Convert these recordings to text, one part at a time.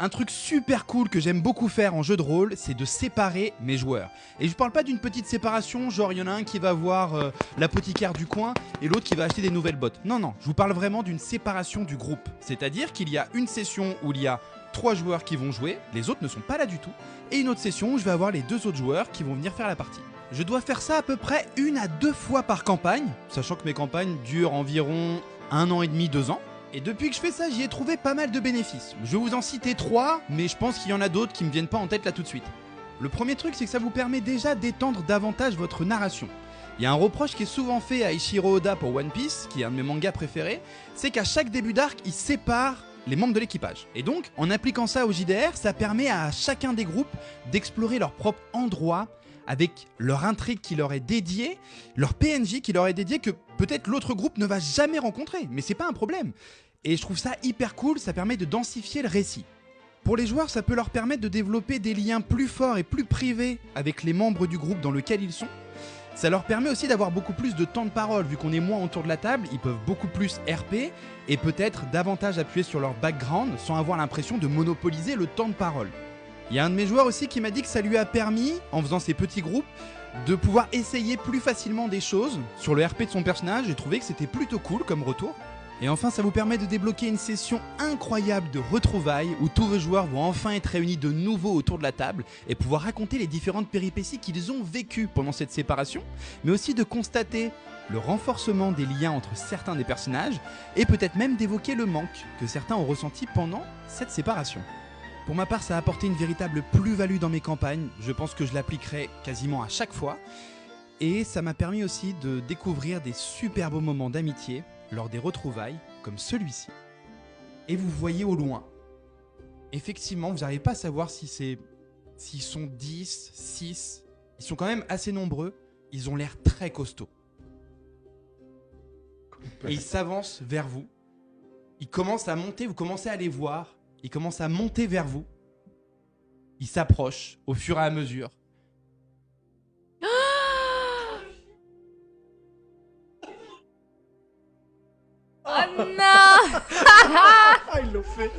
Un truc super cool que j'aime beaucoup faire en jeu de rôle, c'est de séparer mes joueurs. Et je parle pas d'une petite séparation, genre il y en a un qui va voir l'apothicaire du coin et l'autre qui va acheter des nouvelles bottes. Non, non, je vous parle vraiment d'une séparation du groupe. C'est-à-dire qu'il y a une session où il y a 3 joueurs qui vont jouer, les autres ne sont pas là du tout, et une autre session où je vais avoir les 2 autres joueurs qui vont venir faire la partie. Je dois faire ça à peu près 1 à 2 fois par campagne, sachant que mes campagnes durent environ 1 an et demi, 2 ans. Et depuis que je fais ça, j'y ai trouvé pas mal de bénéfices. Je vais vous en citer 3, mais je pense qu'il y en a d'autres qui me viennent pas en tête là tout de suite. Le premier truc, c'est que ça vous permet déjà d'étendre davantage votre narration. Il y a un reproche qui est souvent fait à Eiichiro Oda pour One Piece, qui est un de mes mangas préférés, c'est qu'à chaque début d'arc, il sépare les membres de l'équipage. Et donc, en appliquant ça au JDR, ça permet à chacun des groupes d'explorer leur propre endroit, avec leur intrigue qui leur est dédiée, leur PNJ qui leur est dédié que peut-être l'autre groupe ne va jamais rencontrer, mais c'est pas un problème. Et je trouve ça hyper cool, ça permet de densifier le récit. Pour les joueurs, ça peut leur permettre de développer des liens plus forts et plus privés avec les membres du groupe dans lequel ils sont. Ça leur permet aussi d'avoir beaucoup plus de temps de parole, vu qu'on est moins autour de la table, ils peuvent beaucoup plus RP et peut-être davantage appuyer sur leur background sans avoir l'impression de monopoliser le temps de parole. Il y a un de mes joueurs aussi qui m'a dit que ça lui a permis, en faisant ces petits groupes, de pouvoir essayer plus facilement des choses sur le RP de son personnage. J'ai trouvé que c'était plutôt cool comme retour. Et enfin, ça vous permet de débloquer une session incroyable de retrouvailles où tous vos joueurs vont enfin être réunis de nouveau autour de la table et pouvoir raconter les différentes péripéties qu'ils ont vécues pendant cette séparation, mais aussi de constater le renforcement des liens entre certains des personnages et peut-être même d'évoquer le manque que certains ont ressenti pendant cette séparation. Pour ma part, ça a apporté une véritable plus-value dans mes campagnes. Je pense que je l'appliquerai quasiment à chaque fois. Et ça m'a permis aussi de découvrir des super beaux moments d'amitié lors des retrouvailles comme celui-ci. Et vous voyez au loin, effectivement, vous n'arrivez pas à savoir s'ils sont 10, 6. Ils sont quand même assez nombreux. Ils ont l'air très costauds. Et ils s'avancent vers vous. Ils commencent à monter, vous commencez à les voir. Ils commencent à monter vers vous. Ils s'approchent au fur et à mesure. Oh non. Ah, ils l'ont fait.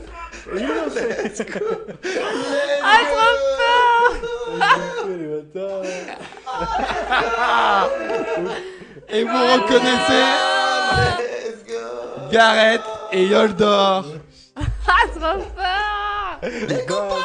Ils l'ont fait. C'est cool. Ah, trop peur. Ils l'ont fait, les bâtards. Et vous reconnaissez Gareth et Yoldor. Ah, trop peur. Les copains.